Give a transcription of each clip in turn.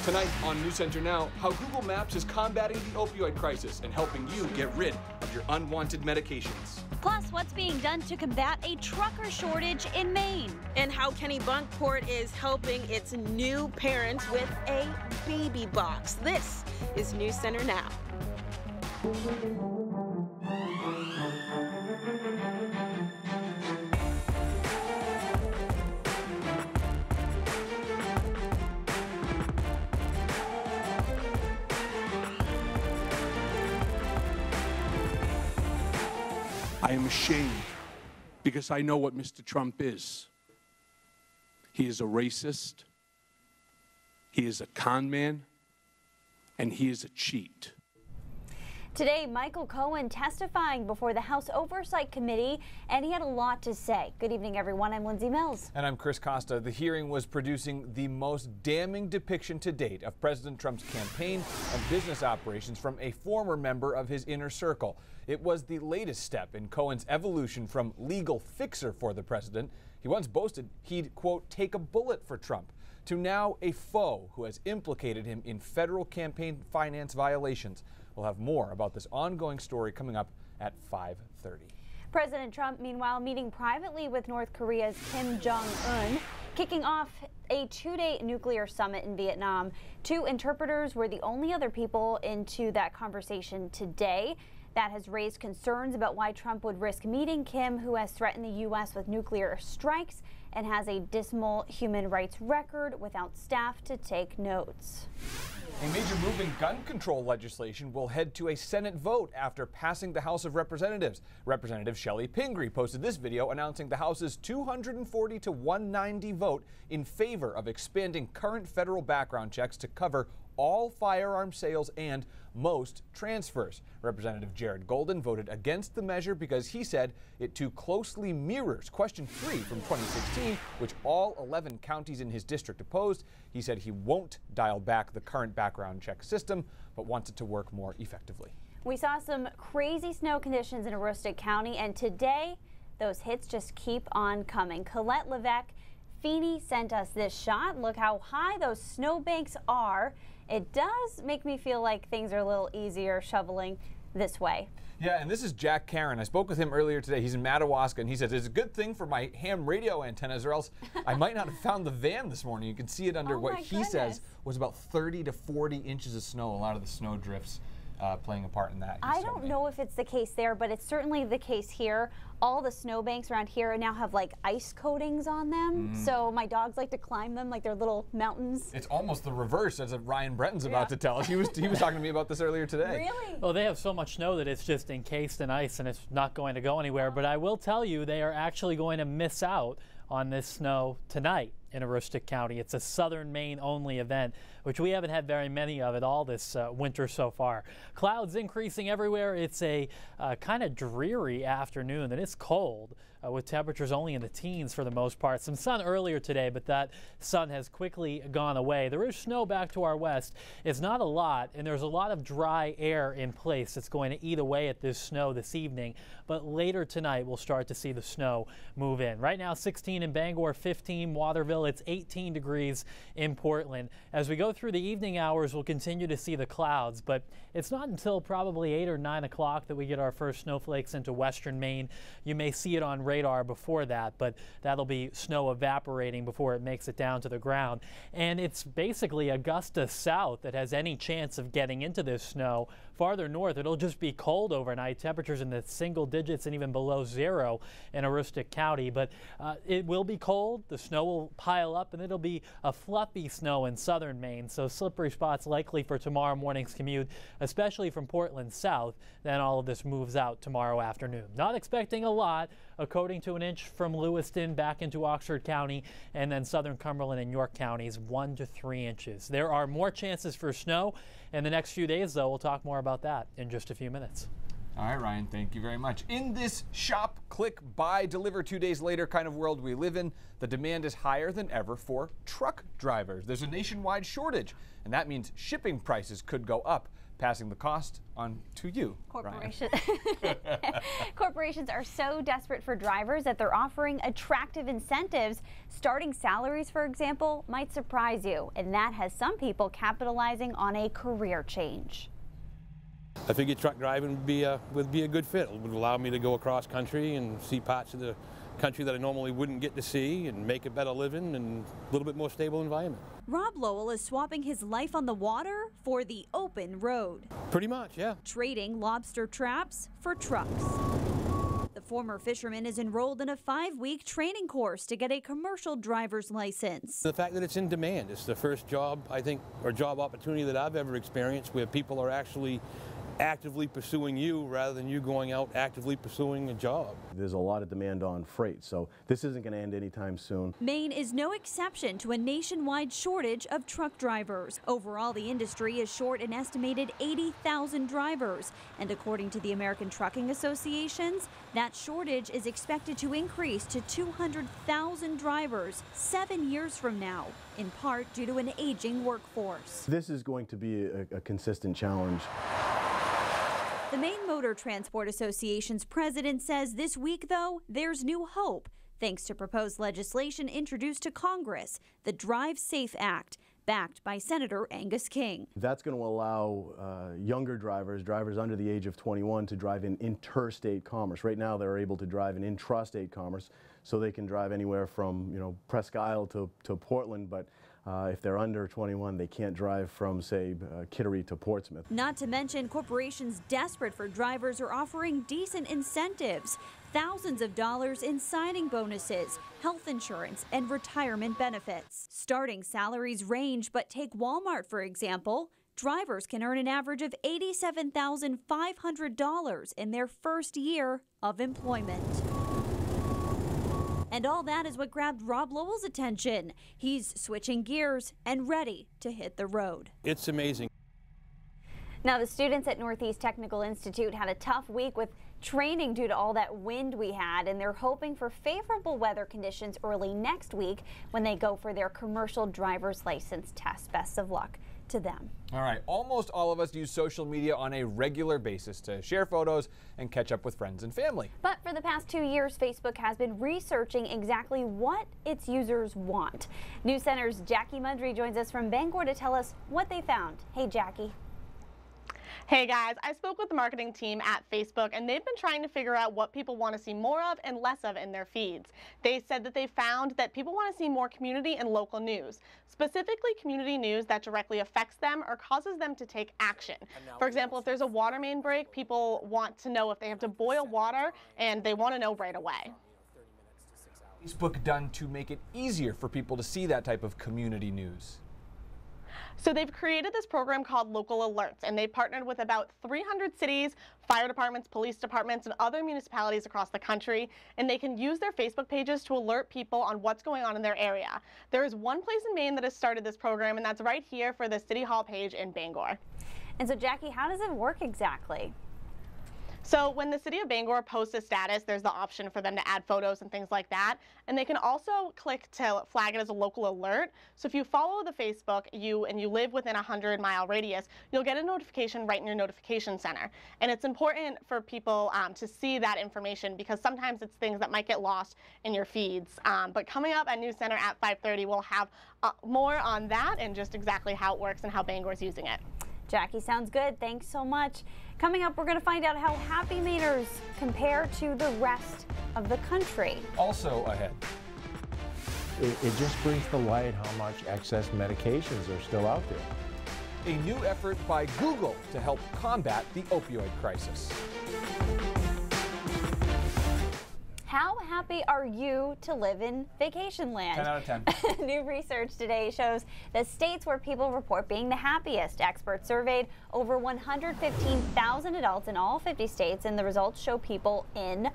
Tonight on News Center Now, how Google Maps is combating the opioid crisis and helping you get rid of your unwanted medications. Plus, what's being done to combat a trucker shortage in Maine. And how Kennebunkport is helping its new parents with a baby box. This is News Center Now. I am ashamed because I know what Mr. Trump is. He is a racist, he is a con man, and he is a cheat. Today, Michael Cohen testifying before the House Oversight Committee, and he had a lot to say. Good evening, everyone. I'm Lindsay Mills. And I'm Chris Costa. The hearing was producing the most damning depiction to date of President Trump's campaign and business operations from a former member of his inner circle. It was the latest step in Cohen's evolution from legal fixer for the president. He once boasted he'd, quote, take a bullet for Trump, to now a foe who has implicated him in federal campaign finance violations. We'll have more about this ongoing story coming up at 5:30. President Trump, meanwhile, meeting privately with North Korea's Kim Jong-un, kicking off a two-day nuclear summit in Vietnam. Two interpreters were the only other people into that conversation today. That has raised concerns about why Trump would risk meeting Kim, who has threatened the U.S. with nuclear strikes and has a dismal human rights record without staff to take notes. A major move in gun control legislation will head to a Senate vote after passing the House of Representatives. Representative Shelley Pingree posted this video announcing the House's 240 to 190 vote in favor of expanding current federal background checks to cover all firearm sales and most transfers. Representative Jared Golden voted against the measure because he said it too closely mirrors Question 3 from 2016, which all 11 counties in his district opposed. He said he won't dial back the current background check system, but wants it to work more effectively. We saw some crazy snow conditions in Aroostook County, and today those hits just keep on coming. Colette Levesque Feeney sent us this shot. Look how high those snowbanks are. It does make me feel like things are a little easier shoveling this way. Yeah, and this is Jack Karen. I spoke with him earlier today. He's in Madawaska, and he says it's a good thing for my ham radio antennas, or else I might not have found the van this morning. You can see it under what he says was about 30 to 40 inches of snow. A lot of the snow drifts playing a part in that. I don't know if it's the case there, but it's certainly the case here. All the snowbanks around here now have like ice coatings on them, so my dogs like to climb them like they're little mountains. It's almost the reverse, as Ryan Bretton's about to tell us. He was talking to me about this earlier today. Really? Well, they have so much snow that it's just encased in ice and it's not going to go anywhere. But I will tell you, they are actually going to miss out on this snow tonight in Aroostook County. It's a southern Maine only event, which we haven't had very many of at all this winter so far. Clouds increasing everywhere. It's a kind of dreary afternoon, and it's cold with temperatures only in the teens for the most part. Some sun earlier today, but that sun has quickly gone away. There is snow back to our west. It's not a lot, and there's a lot of dry air in place that's going to eat away at this snow this evening. But later tonight, we'll start to see the snow move in. Right now, 16 in Bangor, 15 Waterville. It's 18 degrees in Portland. As we go through the evening hours, we'll continue to see the clouds, but it's not until probably 8 or 9 o'clock that we get our first snowflakes into western Maine. You may see it on radar before that, but that'll be snow evaporating before it makes it down to the ground. And it's basically Augusta south that has any chance of getting into this snow. Farther north, it'll just be cold overnight. Temperatures in the single digits and even below zero in Aroostook County. But it will be cold. The snow will pile up, and it'll be a fluffy snow in southern Maine. So slippery spots likely for tomorrow morning's commute, especially from Portland south. Then all of this moves out tomorrow afternoon. Not expecting a lot. A coating to an inch from Lewiston back into Oxford County, and then southern Cumberland and York counties 1 to 3 inches. There are more chances for snow in the next few days, though. We'll talk more about that in just a few minutes. All right, Ryan, thank you very much. In this shop, click, buy, deliver 2 days later kind of world we live in, the demand is higher than ever for truck drivers. There's a nationwide shortage, and that means shipping prices could go up, passing the cost on to you, Corporations are so desperate for drivers that they're offering attractive incentives. Starting salaries, for example, might surprise you, and that has some people capitalizing on a career change. I figured truck driving would be a good fit. It would allow me to go across country and see parts of the country that I normally wouldn't get to see and make a better living and a little bit more stable environment. Rob Lowell is swapping his life on the water for the open road. Pretty much, yeah. Trading lobster traps for trucks. The former fisherman is enrolled in a 5-week training course to get a commercial driver's license. The fact that it's in demand, it's the first job, I think, or job opportunity that I've ever experienced where people are actually actively pursuing you rather than you going out actively pursuing a job. There's a lot of demand on freight, so this isn't going to end anytime soon. Maine is no exception to a nationwide shortage of truck drivers. Overall, the industry is short an estimated 80,000 drivers, and according to the American Trucking Associations, that shortage is expected to increase to 200,000 drivers 7 years from now, in part due to an aging workforce. This is going to be a consistent challenge. The Maine Motor Transport Association's president says this week, though, there's new hope thanks to proposed legislation introduced to Congress, the Drive Safe Act, backed by Senator Angus King. That's going to allow younger drivers under the age of 21, to drive in interstate commerce. Right now, they're able to drive in intrastate commerce, so they can drive anywhere from, Presque Isle to Portland, but if they're under 21, they can't drive from, say, Kittery to Portsmouth. Not to mention, corporations desperate for drivers are offering decent incentives. Thousands of dollars in signing bonuses, health insurance, and retirement benefits. Starting salaries range, but take Walmart, for example. Drivers can earn an average of $87,500 in their first year of employment. And all that is what grabbed Rob Lowell's attention. He's switching gears and ready to hit the road. It's amazing. Now, the students at Northeast Technical Institute had a tough week with training due to all that wind we had, and they're hoping for favorable weather conditions early next week when they go for their commercial driver's license test. Best of luck to them. All right, almost all of us use social media on a regular basis to share photos and catch up with friends and family. But for the past 2 years, Facebook has been researching exactly what its users want. News Center's Jackie Mundry joins us from Bangor to tell us what they found. Hey, Jackie. Hey guys, I spoke with the marketing team at Facebook, and they've been trying to figure out what people want to see more of and less of in their feeds. They said that they found that people want to see more community and local news, specifically community news that directly affects them or causes them to take action. For example, if there's a water main break, people want to know if they have to boil water, and they want to know right away. Facebook done to make it easier for people to see that type of community news? So they've created this program called Local Alerts, and they've partnered with about 300 cities, fire departments, police departments, and other municipalities across the country, and they can use their Facebook pages to alert people on what's going on in their area. There is one place in Maine that has started this program, and that's right here for the City Hall page in Bangor. And so, Jackie, how does it work exactly? So when the City of Bangor posts a status, there's the option for them to add photos and things like that. And they can also click to flag it as a local alert. So if you follow the Facebook and you live within a 100-mile radius, you'll get a notification right in your notification center. And it's important for people to see that information, because sometimes it's things that might get lost in your feeds. But coming up at News Center at 5:30, we'll have more on that and just exactly how it works and how Bangor is using it. Jackie, sounds good. Thanks so much. Coming up, we're going to find out how happy Mainers compare to the rest of the country. Also ahead. It just brings to light how much excess medications are still out there. A new effort by Google to help combat the opioid crisis. How happy are you to live in vacation land? 10 out of 10. New research today shows the states where people report being the happiest. Experts surveyed over 115,000 adults in all 50 states, and the results show people in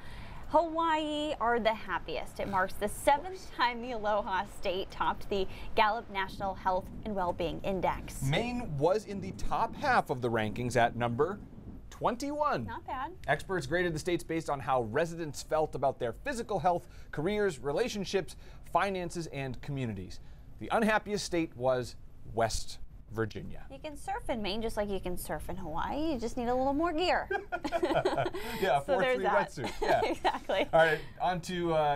Hawaii are the happiest. It marks the 7th time the Aloha State topped the Gallup National Health and Wellbeing Index. Maine was in the top half of the rankings at number 21. Not bad. Experts graded the states based on how residents felt about their physical health, careers, relationships, finances, and communities. The unhappiest state was West Virginia. You can surf in Maine just like you can surf in Hawaii. You just need a little more gear. Yeah, a So 4-3 wetsuit. Yeah. Exactly. All right, on to,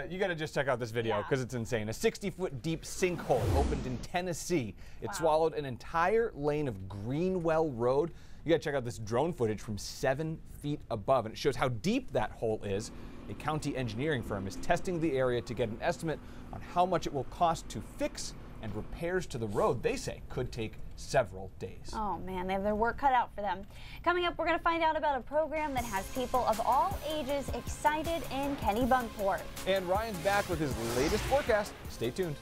you got to just check out this video because it's insane. A 60-foot deep sinkhole opened in Tennessee. It swallowed an entire lane of Greenwell Road. You got to check out this drone footage from 7 feet above, and it shows how deep that hole is. A county engineering firm is testing the area to get an estimate on how much it will cost to fix, and repairs to the road, they say, could take several days. Oh man, they have their work cut out for them. Coming up, we're going to find out about a program that has people of all ages excited in Kennebunkport. And Ryan's back with his latest forecast. Stay tuned.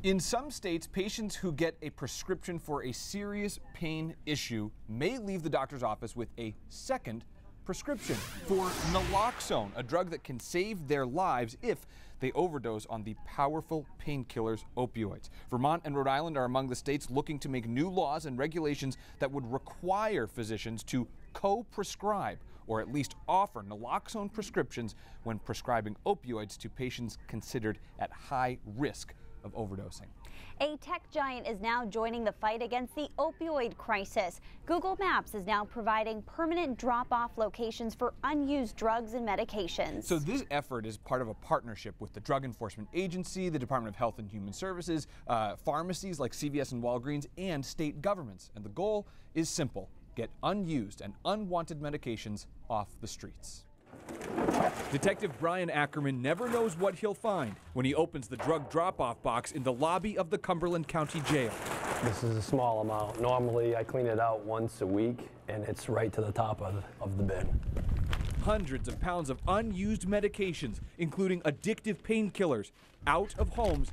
In some states, patients who get a prescription for a serious pain issue may leave the doctor's office with a second prescription for naloxone, a drug that can save their lives if they overdose on the powerful painkillers opioids. Vermont and Rhode Island are among the states looking to make new laws and regulations that would require physicians to co-prescribe or at least offer naloxone prescriptions when prescribing opioids to patients considered at high risk of overdosing. A tech giant is now joining the fight against the opioid crisis. Google Maps is now providing permanent drop-off locations for unused drugs and medications. So this effort is part of a partnership with the Drug Enforcement Agency, the Department of Health and Human Services, pharmacies like CVS and Walgreens, and state governments. And the goal is simple: get unused and unwanted medications off the streets. Detective Brian Ackerman never knows what he'll find when he opens the drug drop-off box in the lobby of the Cumberland County Jail. This is a small amount. Normally I clean it out once a week and it's right to the top of the bin. Hundreds of pounds of unused medications, including addictive painkillers, out of homes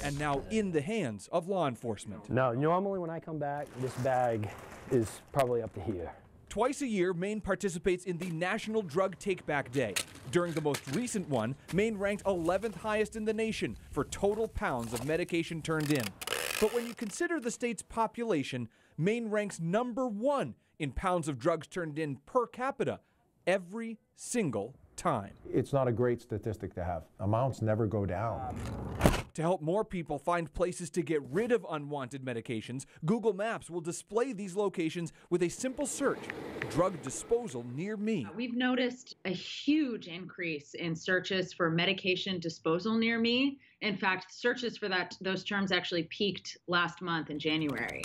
and now in the hands of law enforcement. No, normally when I come back, this bag is probably up to here. Twice a year, Maine participates in the National Drug Take-Back Day. During the most recent one, Maine ranked 11th highest in the nation for total pounds of medication turned in. But when you consider the state's population, Maine ranks #1 in pounds of drugs turned in per capita every single time. It's not a great statistic to have. Amounts never go down. To help more people find places to get rid of unwanted medications, Google Maps will display these locations with a simple search: drug disposal near me. We've noticed a huge increase in searches for medication disposal near me. In fact, searches for those terms actually peaked last month in January.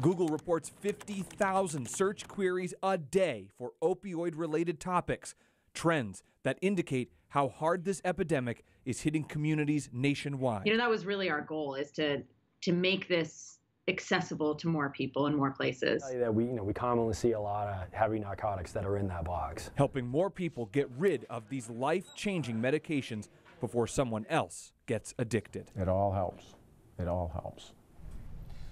Google reports 50,000 search queries a day for opioid-related topics, trends that indicate how hard this epidemic is hitting communities nationwide. You know, that was really our goal, is to make this accessible to more people in more places. That we commonly see a lot of heavy narcotics that are in that box. Helping more people get rid of these life-changing medications before someone else gets addicted. It all helps. It all helps.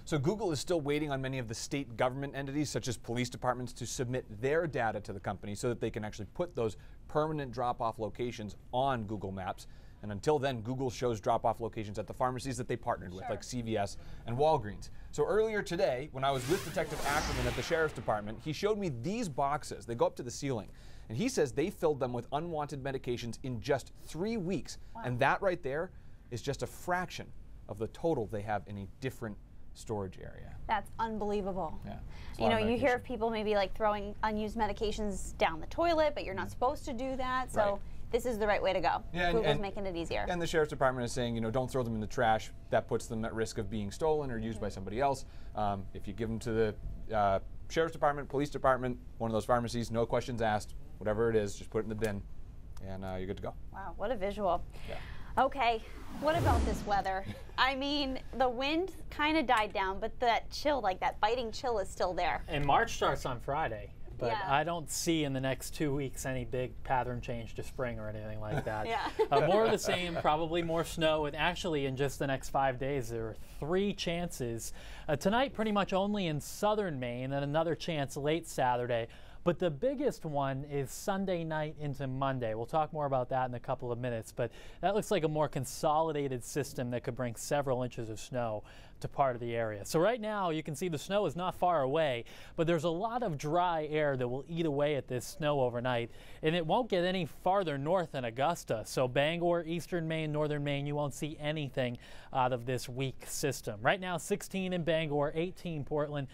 So Google is still waiting on many of the state government entities, such as police departments, to submit their data to the company so that they can actually put those permanent drop-off locations on Google Maps. And until then, Google shows drop-off locations at the pharmacies that they partnered with, like CVS and Walgreens. So earlier today, when I was with Detective Ackerman at the Sheriff's Department, he showed me these boxes. They go up to the ceiling. And he says they filled them with unwanted medications in just 3 weeks. Wow. And that right there is just a fraction of the total they have in a different storage area. That's unbelievable. Yeah, you know, you hear of people maybe like throwing unused medications down the toilet, but you're not supposed to do that. So right. This is the right way to go. Yeah, Google's making it easier. And the Sheriff's Department is saying, don't throw them in the trash. That puts them at risk of being stolen or used by somebody else. If you give them to the Sheriff's Department, Police Department, one of those pharmacies, no questions asked, whatever it is, just put it in the bin, and you're good to go. Wow, what a visual. Yeah. Okay, what about this weather? I mean, the wind kind of died down, but that chill, like that biting chill, is still there. And March starts on Friday, but yeah. I don't see in the next 2 weeks any big pattern change to spring or anything like that. Yeah. More of the same, probably more snow, and actually in just the next 5 days there are 3 chances. Tonight pretty much only in southern Maine, and another chance late Saturday. But the biggest one is Sunday night into Monday. We'll talk more about that in a couple of minutes, but that looks like a more consolidated system that could bring several inches of snow to part of the area. So right now you can see the snow is not far away, but there's a lot of dry air that will eat away at this snow overnight, and it won't get any farther north than Augusta. So Bangor, eastern Maine, northern Maine, you won't see anything out of this weak system. Right now 16 in Bangor, 18 Portland,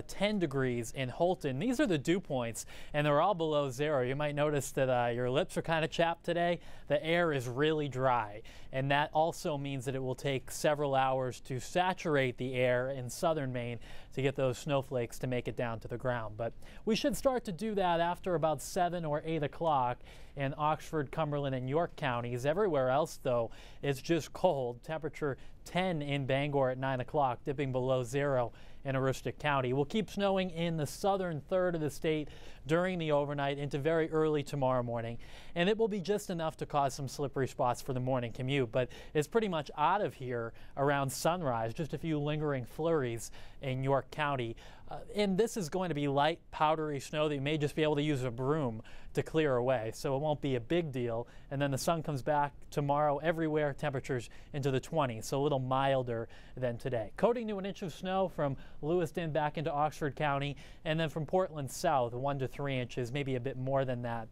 10 degrees in Houlton. These are the dew points, and they're all below zero. You might notice that your lips are kind of chapped today. The air is really dry, and that also means that it will take several hours to saturate the air in southern Maine to get those snowflakes to make it down to the ground. But we should start to do that after about 7 or 8 o'clock in Oxford, Cumberland, and York counties. Everywhere else, though, it's just cold. Temperature 10 in Bangor at 9 o'clock, dipping below zero in Aroostook County. We'll keep snowing in the southern third of the state during the overnight into very early tomorrow morning, and it will be just enough to cause some slippery spots for the morning commute, but it's pretty much out of here around sunrise, just a few lingering flurries in York County. And this is going to be light, powdery snow that you may just be able to use a broom to clear away, so it won't be a big deal. And then the sun comes back tomorrow everywhere, temperatures into the 20s, so a little milder than today. Coating to an inch of snow from Lewiston back into Oxford County, and then from Portland south, 1 to 3 inches, maybe a bit more than that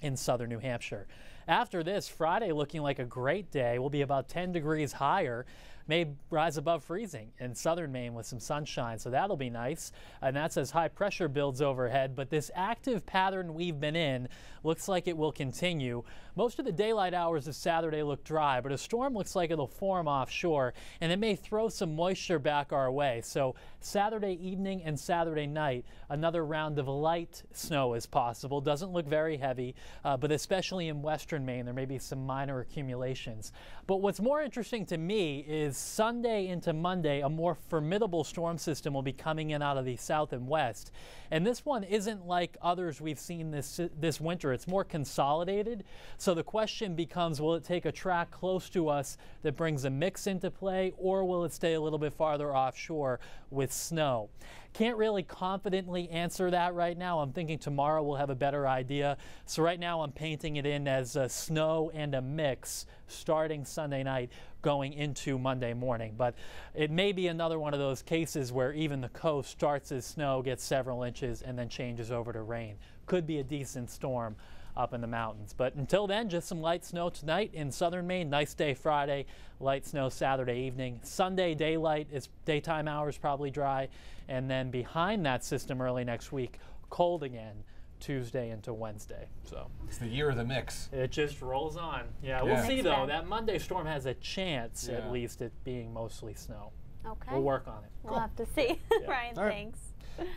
in southern New Hampshire. After this, Friday looking like a great day. Will be about 10 degrees higher, may rise above freezing in southern Maine with some sunshine, so that'll be nice. And that's as high pressure builds overhead, but this active pattern we've been in looks like it will continue. Most of the daylight hours of Saturday look dry, but a storm looks like it'll form offshore, and it may throw some moisture back our way. So Saturday evening and Saturday night, another round of light snow is possible. Doesn't look very heavy, but especially in western Maine, there may be some minor accumulations. But what's more interesting to me is Sunday into Monday, a more formidable storm system will be coming in out of the south and west. And this one isn't like others we've seen this winter. It's more consolidated. So the question becomes, will it take a track close to us that brings a mix into play, or will it stay a little bit farther offshore with snow? Can't really confidently answer that right now. I'm thinking tomorrow we'll have a better idea. So right now I'm painting it in as a snow and a mix starting Sunday night going into Monday morning. But it may be another one of those cases where even the coast starts as snow, gets several inches, and then changes over to rain. Could be a decent storm up in the mountains. But until then, just some light snow tonight in southern Maine. Nice day Friday, light snow Saturday evening. Sunday daylight is daytime hours probably dry, and then behind that system early next week, cold again Tuesday into Wednesday. So it's the year of the mix. It just rolls on. Yeah, we'll see though. That Monday storm has a chance at least at being mostly snow. Okay. We'll work on it. We'll have to see. Ryan, thanks.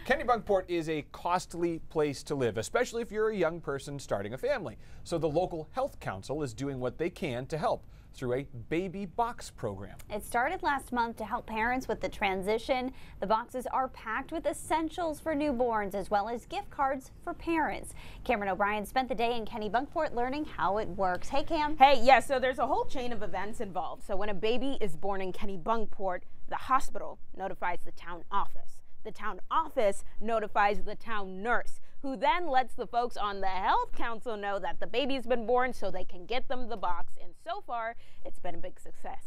Kennebunkport is a costly place to live, especially if you're a young person starting a family. So the local health council is doing what they can to help through a baby box program. It started last month to help parents with the transition. The boxes are packed with essentials for newborns as well as gift cards for parents. Cameron O'Brien spent the day in Kennebunkport learning how it works. Hey, Cam. Hey, yes, so there's a whole chain of events involved. So when a baby is born in Kennebunkport, the hospital notifies the town office. The town office notifies the town nurse, who then lets the folks on the health council know that the baby's been born so they can get them the box. And so far, it's been a big success.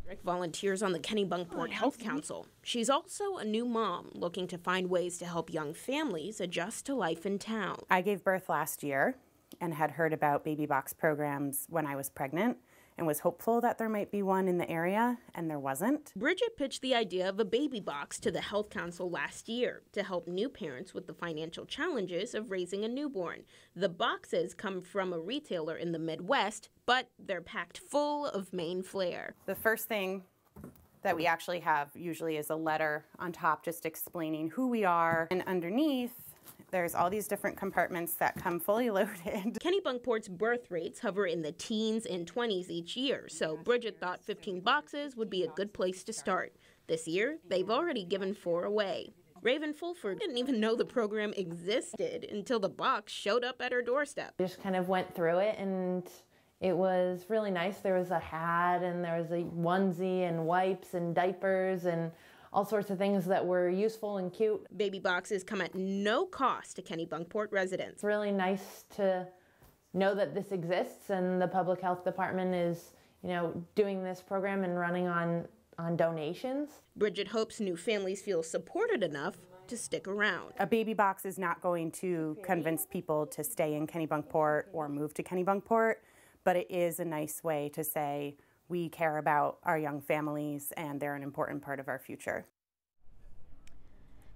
Rick volunteers on the Kennebunkport Health Council. She's also a new mom looking to find ways to help young families adjust to life in town. I gave birth last year and had heard about baby box programs when I was pregnant, and was hopeful that there might be one in the area, and there wasn't. Bridget pitched the idea of a baby box to the Health Council last year to help new parents with the financial challenges of raising a newborn. The boxes come from a retailer in the Midwest, but they're packed full of Maine flair. The first thing that we actually have usually is a letter on top just explaining who we are, and underneath there's all these different compartments that come fully loaded. Kennebunkport's birth rates hover in the teens and 20s each year, so Bridget thought 15 boxes would be a good place to start. This year, they've already given 4 away. Raven Fulford didn't even know the program existed until the box showed up at her doorstep. I just kind of went through it, and it was really nice. There was a hat, and there was a onesie, and wipes, and diapers, and all sorts of things that were useful and cute. Baby boxes come at no cost to Kennebunkport residents. It's really nice to know that this exists, and the public health department is, you know, doing this program and running on donations. Bridget hopes new families feel supported enough to stick around. A baby box is not going to convince people to stay in Kennebunkport or move to Kennebunkport, but it is a nice way to say we care about our young families and they're an important part of our future.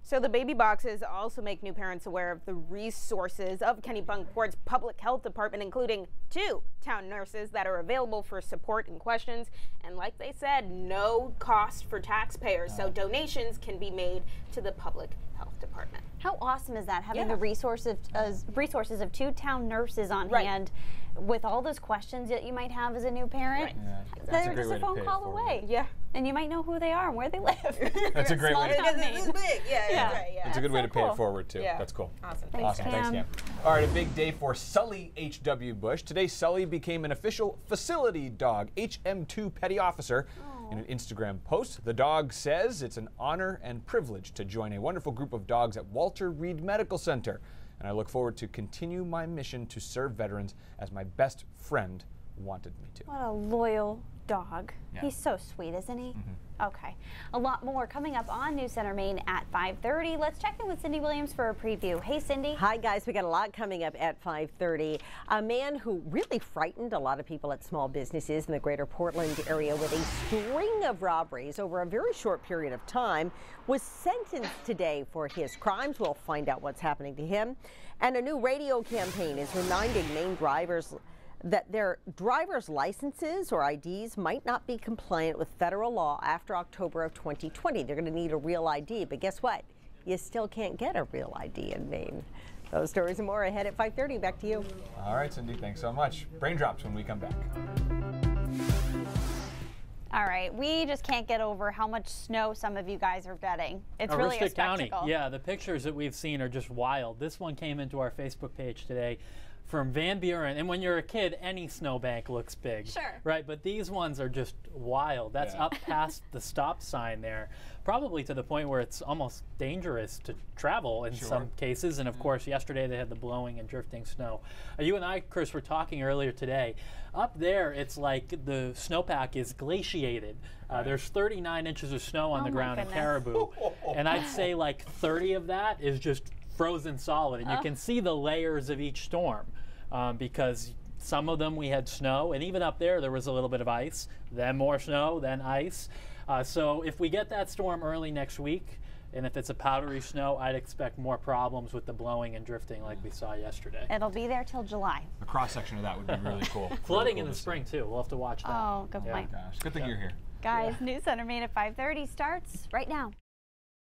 So the baby boxes also make new parents aware of the resources of Kennebunkport's public health department, including 2 town nurses that are available for support and questions. And like they said, no cost for taxpayers, so donations can be made to the public health department. How awesome is that, having the resources of 2 town nurses on hand with all those questions that you might have as a new parent? Right. Yeah, they're just a phone call away. Yeah. And you might know who they are and where they live. That's a great way to It's big. Yeah. Right, yeah. It's a good way to pay cool. it forward, too. Yeah. That's cool. Awesome. Thanks, Cam. All right, a big day for Sully H.W. Bush. Today, Sully became an official facility dog, HM2 petty officer. In an Instagram post, the dog says it's an honor and privilege to join a wonderful group of dogs at Walter Reed Medical Center. And I look forward to continue my mission to serve veterans as my best friend wanted me to. What a loyal dog. Yeah. He's so sweet, isn't he? Okay. A lot more coming up on News Center Maine at 5:30. Let's check in with Cindy Williams for a preview. Hey, Cindy. Hi, guys. We got a lot coming up at 5:30. A man who really frightened a lot of people at small businesses in the greater Portland area with a string of robberies over a very short period of time was sentenced today for his crimes. We'll find out what's happening to him. And a new radio campaign is reminding Maine drivers that their driver's licenses or IDs might not be compliant with federal law after October of 2020. They're going to need a real ID, but guess what? You still can't get a real ID in Maine. Those stories and more ahead at 5:30. Back to you. All right, Cindy, thanks so much. Brain drops when we come back. All right, we just can't get over how much snow some of you guys are getting. It's really a spectacle. County. Yeah, the pictures that we've seen are just wild. This one came into our Facebook page today from Van Buren, and when you're a kid, any snowbank looks big. Sure. Right, but these ones are just wild. That's up past the stop sign there, probably to the point where it's almost dangerous to travel in some cases. And of course, yesterday they had the blowing and drifting snow. You and I, Chris, were talking earlier today. Up there, it's like the snowpack is glaciated. There's 39 inches of snow on the ground in Caribou, and I'd say like 30 of that is just frozen solid, and you can see the layers of each storm because some of them we had snow, and even up there was a little bit of ice, then more snow, then ice. So if we get that storm early next week, and if it's a powdery snow, I'd expect more problems with the blowing and drifting like we saw yesterday. It'll be there till July. A cross-section of that would be really cool. Flooding in the spring, too. We'll have to watch that. Oh, good point. Gosh, good thing you're here. Guys, News Center Maine at 5:30 starts right now.